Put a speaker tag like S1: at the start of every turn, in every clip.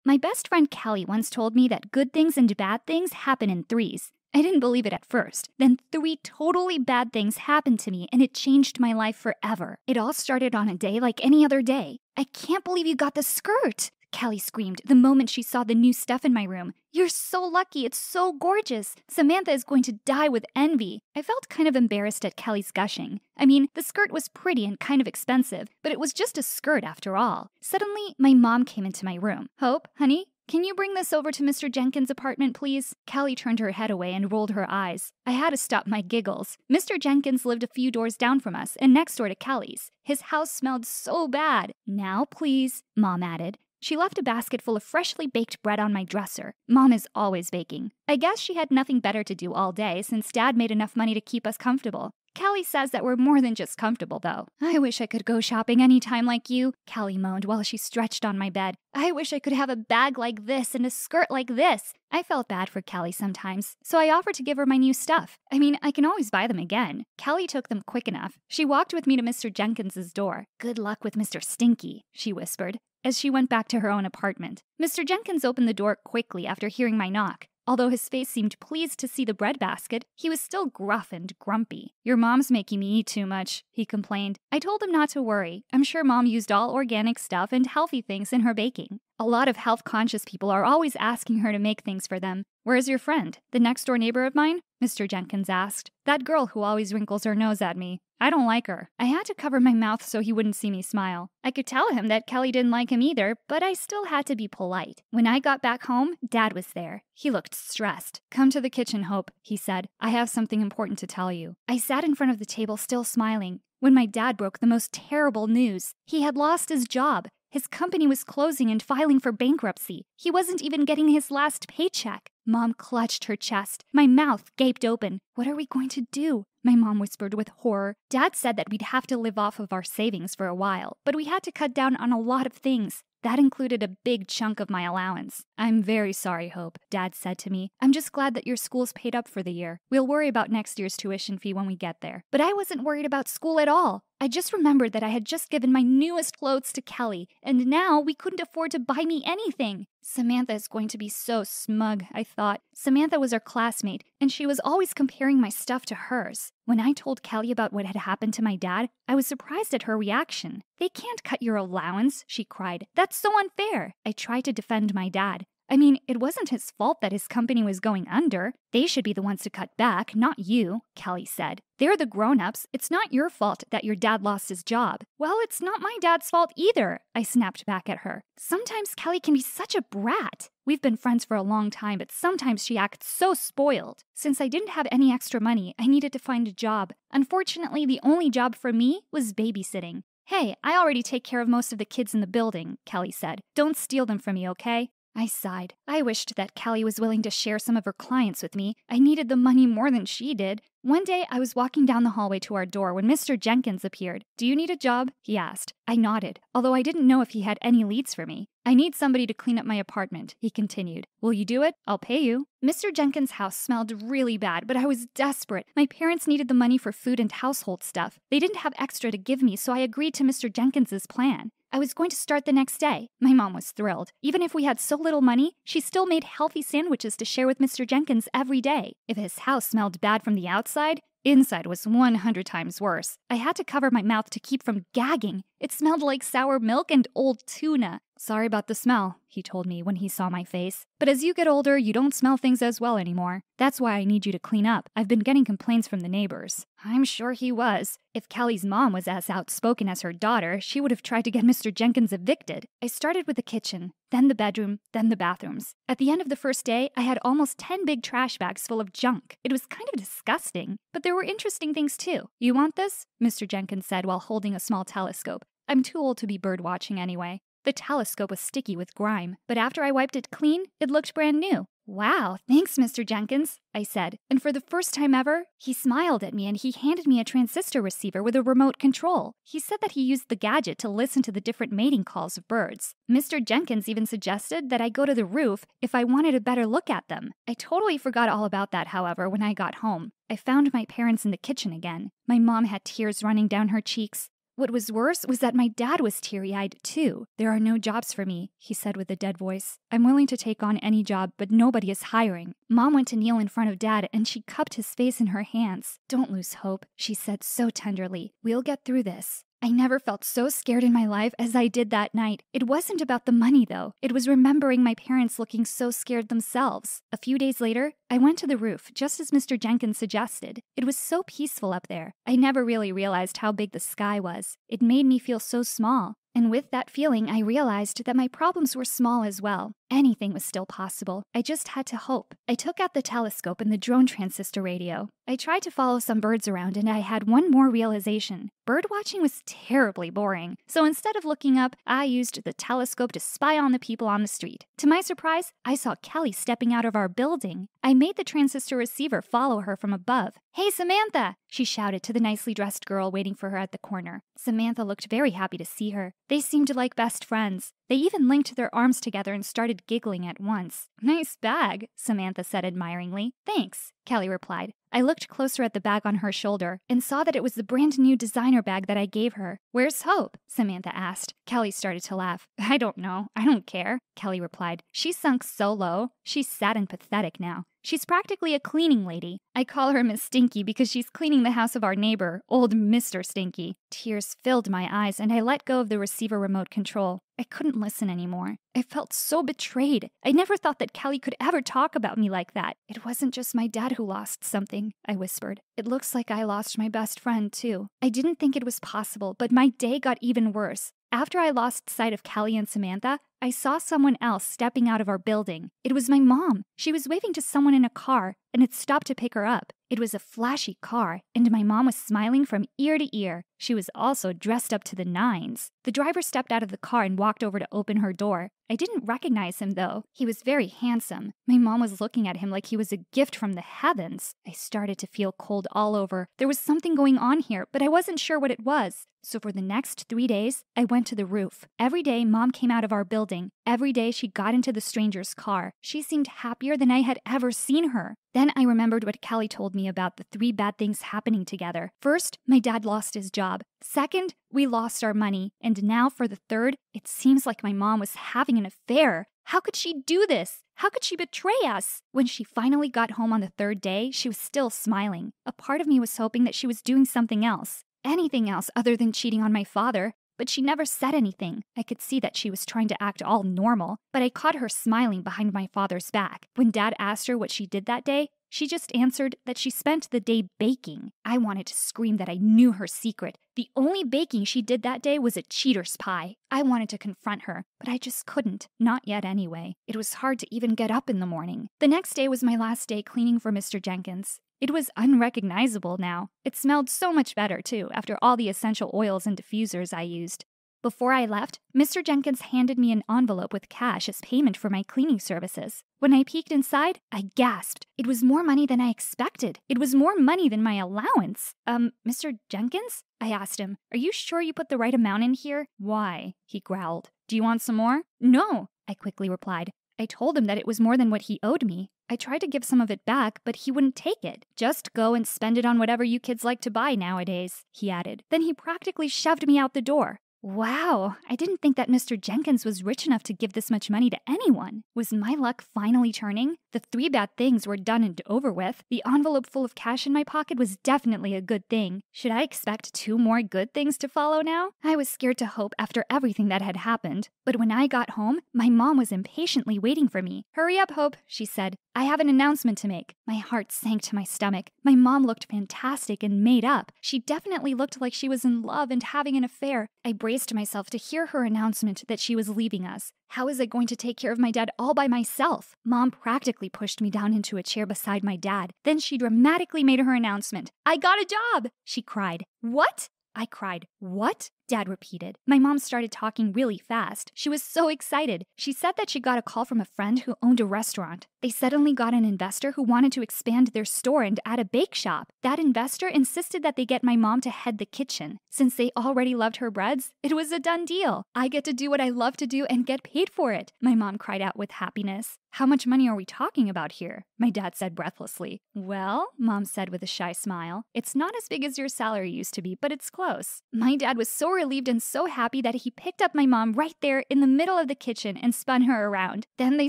S1: My best friend Kelly once told me that good things and bad things happen in threes. I didn't believe it at first. Then 3 totally bad things happened to me and it changed my life forever. It all started on a day like any other day. I can't believe you got the skirt, Kelly screamed the moment she saw the new stuff in my room. You're so lucky, it's so gorgeous. Samantha is going to die with envy. I felt kind of embarrassed at Kelly's gushing. I mean, the skirt was pretty and kind of expensive, but it was just a skirt after all. Suddenly, my mom came into my room. Hope, honey, can you bring this over to Mr. Jenkins' apartment, please? Kelly turned her head away and rolled her eyes. I had to stop my giggles. Mr. Jenkins lived a few doors down from us and next door to Kelly's. His house smelled so bad. Now, please, Mom added. She left a basket full of freshly baked bread on my dresser. Mom is always baking. I guess she had nothing better to do all day since Dad made enough money to keep us comfortable. Callie says that we're more than just comfortable, though. I wish I could go shopping anytime like you, Callie moaned while she stretched on my bed. I wish I could have a bag like this and a skirt like this. I felt bad for Callie sometimes, so I offered to give her my new stuff. I mean, I can always buy them again. Callie took them quick enough. She walked with me to Mr. Jenkins's door. Good luck with Mr. Stinky, she whispered, as she went back to her own apartment. Mr. Jenkins opened the door quickly after hearing my knock. Although his face seemed pleased to see the bread basket, he was still gruff and grumpy. Your mom's making me eat too much, he complained. I told him not to worry. I'm sure Mom used all organic stuff and healthy things in her baking. A lot of health-conscious people are always asking her to make things for them. Where's your friend? The next-door neighbor of mine? Mr. Jenkins asked. That girl who always wrinkles her nose at me. I don't like her. I had to cover my mouth so he wouldn't see me smile. I could tell him that Kelly didn't like him either, but I still had to be polite. When I got back home, Dad was there. He looked stressed. Come to the kitchen, Hope, he said. I have something important to tell you. I sat in front of the table still smiling when my dad broke the most terrible news. He had lost his job. His company was closing and filing for bankruptcy. He wasn't even getting his last paycheck. Mom clutched her chest. My mouth gaped open. What are we going to do? My mom whispered with horror. Dad said that we'd have to live off of our savings for a while, but we had to cut down on a lot of things. That included a big chunk of my allowance. I'm very sorry, Hope, Dad said to me. I'm just glad that your school's paid up for the year. We'll worry about next year's tuition fee when we get there. But I wasn't worried about school at all. I just remembered that I had just given my newest clothes to Kelly, and now we couldn't afford to buy me anything. Samantha is going to be so smug, I thought. Samantha was our classmate, and she was always comparing my stuff to hers. When I told Kelly about what had happened to my dad, I was surprised at her reaction. They can't cut your allowance, she cried. That's so unfair. I tried to defend my dad. I mean, it wasn't his fault that his company was going under. They should be the ones to cut back, not you, Kelly said. They're the grown-ups. It's not your fault that your dad lost his job. Well, it's not my dad's fault either, I snapped back at her. Sometimes Kelly can be such a brat. We've been friends for a long time, but sometimes she acts so spoiled. Since I didn't have any extra money, I needed to find a job. Unfortunately, the only job for me was babysitting. Hey, I already take care of most of the kids in the building, Kelly said. Don't steal them from me, okay? I sighed. I wished that Kelly was willing to share some of her clients with me. I needed the money more than she did. One day, I was walking down the hallway to our door when Mr. Jenkins appeared. Do you need a job? He asked. I nodded, although I didn't know if he had any leads for me. I need somebody to clean up my apartment, he continued. Will you do it? I'll pay you. Mr. Jenkins' house smelled really bad, but I was desperate. My parents needed the money for food and household stuff. They didn't have extra to give me, so I agreed to Mr. Jenkins's plan. I was going to start the next day. My mom was thrilled. Even if we had so little money, she still made healthy sandwiches to share with Mr. Jenkins every day. If his house smelled bad from the outside, inside was 100 times worse. I had to cover my mouth to keep from gagging. It smelled like sour milk and old tuna. Sorry about the smell, he told me when he saw my face. But as you get older, you don't smell things as well anymore. That's why I need you to clean up. I've been getting complaints from the neighbors. I'm sure he was. If Kelly's mom was as outspoken as her daughter, she would have tried to get Mr. Jenkins evicted. I started with the kitchen, then the bedroom, then the bathrooms. At the end of the first day, I had almost 10 big trash bags full of junk. It was kind of disgusting, but there were interesting things too. You want this? Mr. Jenkins said while holding a small telescope. I'm too old to be bird watching anyway. The telescope was sticky with grime, but after I wiped it clean, it looked brand new. Wow, thanks, Mr. Jenkins, I said. And for the first time ever, he smiled at me and he handed me a transistor receiver with a remote control. He said that he used the gadget to listen to the different mating calls of birds. Mr. Jenkins even suggested that I go to the roof if I wanted a better look at them. I totally forgot all about that, however, when I got home. I found my parents in the kitchen again. My mom had tears running down her cheeks. What was worse was that my dad was teary-eyed too. "There are no jobs for me," he said with a dead voice. "I'm willing to take on any job, but nobody is hiring." Mom went to kneel in front of Dad and she cupped his face in her hands. "Don't lose hope," she said so tenderly. "We'll get through this." I never felt so scared in my life as I did that night. It wasn't about the money, though. It was remembering my parents looking so scared themselves. A few days later, I went to the roof, just as Mr. Jenkins suggested. It was so peaceful up there. I never really realized how big the sky was. It made me feel so small. And with that feeling, I realized that my problems were small as well. Anything was still possible. I just had to hope. I took out the telescope and the drone transistor radio. I tried to follow some birds around, and I had one more realization. Bird watching was terribly boring. So instead of looking up, I used the telescope to spy on the people on the street. To my surprise, I saw Kelly stepping out of our building. I made the transistor receiver follow her from above. "Hey, Samantha!" she shouted to the nicely dressed girl waiting for her at the corner. Samantha looked very happy to see her. They seemed like best friends. They even linked their arms together and started giggling at once. "Nice bag," Samantha said admiringly. "Thanks," Kelly replied. I looked closer at the bag on her shoulder and saw that it was the brand new designer bag that I gave her. "Where's Hope?" Samantha asked. Kelly started to laugh. "I don't know. I don't care," Kelly replied. She sunk so low. She's sad and pathetic now. She's practically a cleaning lady. I call her Miss Stinky because she's cleaning the house of our neighbor, old Mr. Stinky. Tears filled my eyes and I let go of the receiver remote control. I couldn't listen anymore. I felt so betrayed. I never thought that Kelly could ever talk about me like that. "It wasn't just my dad who lost something," I whispered. "It looks like I lost my best friend, too." I didn't think it was possible, but my day got even worse. After I lost sight of Kelly and Samantha, I saw someone else stepping out of our building. It was my mom. She was waving to someone in a car, and it stopped to pick her up. It was a flashy car, and my mom was smiling from ear to ear. She was also dressed up to the nines. The driver stepped out of the car and walked over to open her door. I didn't recognize him, though. He was very handsome. My mom was looking at him like he was a gift from the heavens. I started to feel cold all over. There was something going on here, but I wasn't sure what it was. So for the next 3 days, I went to the roof. Every day, Mom came out of our building. Every day, she got into the stranger's car. She seemed happier than I had ever seen her. Then I remembered what Kelly told me about the 3 bad things happening together. First, my dad lost his job. Second, we lost our money. And now for the third, it seems like my mom was having an affair. How could she do this? How could she betray us? When she finally got home on the 3rd day, she was still smiling. A part of me was hoping that she was doing something else. Anything else other than cheating on my father. But she never said anything. I could see that she was trying to act all normal, but I caught her smiling behind my father's back. When Dad asked her what she did that day, she just answered that she spent the day baking. I wanted to scream that I knew her secret. The only baking she did that day was a cheater's pie. I wanted to confront her, but I just couldn't. Not yet anyway. It was hard to even get up in the morning. The next day was my last day cleaning for Mr. Jenkins. It was unrecognizable now. It smelled so much better, too, after all the essential oils and diffusers I used. Before I left, Mr. Jenkins handed me an envelope with cash as payment for my cleaning services. When I peeked inside, I gasped. It was more money than I expected. It was more money than my allowance. Mr. Jenkins? I asked him. "Are you sure you put the right amount in here?" "Why?" he growled. "Do you want some more?" "No," I quickly replied. I told him that it was more than what he owed me. I tried to give some of it back, but he wouldn't take it. "Just go and spend it on whatever you kids like to buy nowadays," he added. Then he practically shoved me out the door. Wow, I didn't think that Mr. Jenkins was rich enough to give this much money to anyone. Was my luck finally turning? The 3 bad things were done and over with. The envelope full of cash in my pocket was definitely a good thing. Should I expect 2 more good things to follow now? I was scared to hope after everything that had happened. But when I got home, my mom was impatiently waiting for me. "Hurry up, Hope," she said. "I have an announcement to make." My heart sank to my stomach. My mom looked fantastic and made up. She definitely looked like she was in love and having an affair. I braced myself to hear her announcement that she was leaving us. How was I going to take care of my dad all by myself? Mom practically pushed me down into a chair beside my dad. Then she dramatically made her announcement. "I got a job!" she cried. "What?" I cried. "What?" Dad repeated. My mom started talking really fast. She was so excited. She said that she got a call from a friend who owned a restaurant. They suddenly got an investor who wanted to expand their store and add a bake shop. That investor insisted that they get my mom to head the kitchen. Since they already loved her breads, it was a done deal. I get to do what I love to do and get paid for it, my mom cried out with happiness. How much money are we talking about here? My dad said breathlessly. Well, Mom said with a shy smile, it's not as big as your salary used to be, but it's close. My dad was so relieved and so happy that he picked up my mom right there in the middle of the kitchen and spun her around. Then they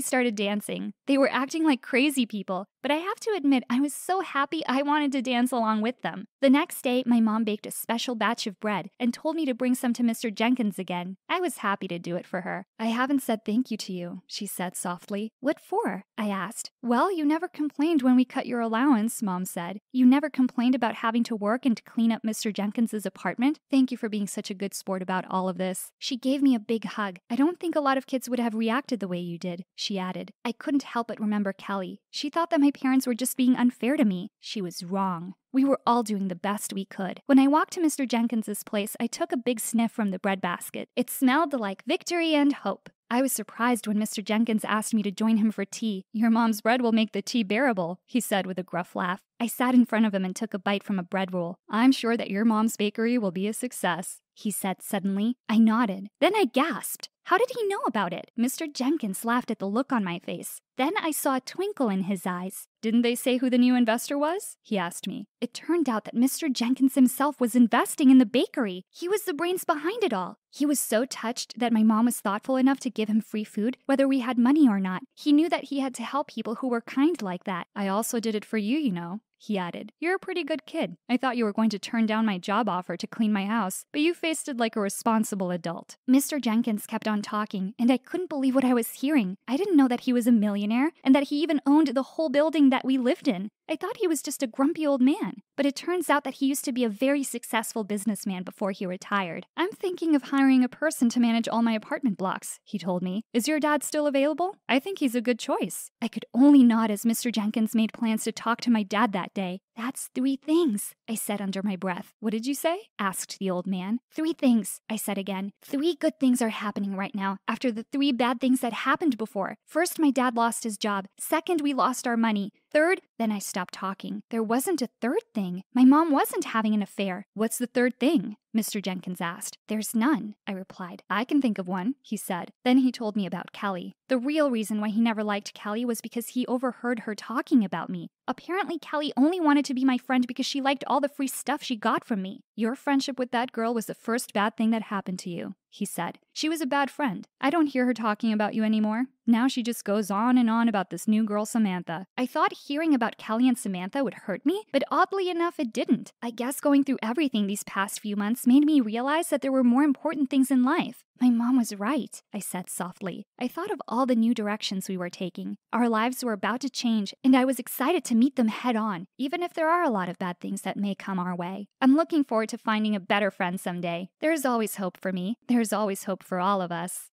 S1: started dancing. They were acting like crazy people, but I have to admit I was so happy I wanted to dance along with them. The next day, my mom baked a special batch of bread and told me to bring some to Mr. Jenkins again. I was happy to do it for her. I haven't said thank you to you, she said softly. What for? I asked. Well, you never complained when we cut your allowance, Mom said. You never complained about having to work and to clean up Mr. Jenkins's apartment. Thank you for being such a good sport about all of this. She gave me a big hug. I don't think a lot of kids would have reacted the way you did, she added. I couldn't help but remember Kelly. She thought that my parents were just being unfair to me. She was wrong. We were all doing the best we could. When I walked to Mr. Jenkins's place, I took a big sniff from the breadbasket. It smelled like victory and hope. I was surprised when Mr. Jenkins asked me to join him for tea. Your mom's bread will make the tea bearable, he said with a gruff laugh. I sat in front of him and took a bite from a bread roll. I'm sure that your mom's bakery will be a success, he said suddenly. I nodded. Then I gasped. How did he know about it? Mr. Jenkins laughed at the look on my face. Then I saw a twinkle in his eyes. Didn't they say who the new investor was? He asked me. It turned out that Mr. Jenkins himself was investing in the bakery. He was the brains behind it all. He was so touched that my mom was thoughtful enough to give him free food, whether we had money or not. He knew that he had to help people who were kind like that. I also did it for you, you know, he added. You're a pretty good kid. I thought you were going to turn down my job offer to clean my house, but you faced it like a responsible adult. Mr. Jenkins kept on talking, and I couldn't believe what I was hearing. I didn't know that he was a millionaire, and that he even owned the whole building that we lived in. I thought he was just a grumpy old man, but it turns out that he used to be a very successful businessman before he retired. I'm thinking of hiring a person to manage all my apartment blocks, he told me. Is your dad still available? I think he's a good choice. I could only nod as Mr. Jenkins made plans to talk to my dad that day. That's 3 things, I said under my breath. What did you say? Asked the old man. 3 things, I said again. 3 good things are happening right now after the 3 bad things that happened before. First, my dad lost his job. Second, we lost our money. Third, then I stopped talking. There wasn't a third thing. My mom wasn't having an affair. What's the third thing? Mr. Jenkins asked. There's none, I replied. I can think of one, he said. Then he told me about Kelly. The real reason why he never liked Kelly was because he overheard her talking about me. Apparently, Kelly only wanted to be my friend because she liked all the free stuff she got from me. Your friendship with that girl was the first bad thing that happened to you, he said. She was a bad friend. I don't hear her talking about you anymore. Now she just goes on and on about this new girl, Samantha. I thought hearing about Kelly and Samantha would hurt me, but oddly enough, it didn't. I guess going through everything these past few months made me realize that there were more important things in life. My mom was right, I said softly. I thought of all the new directions we were taking. Our lives were about to change, and I was excited to meet them head on, even if there are a lot of bad things that may come our way. I'm looking forward to finding a better friend someday. There's always hope for me. There's always hope for all of us.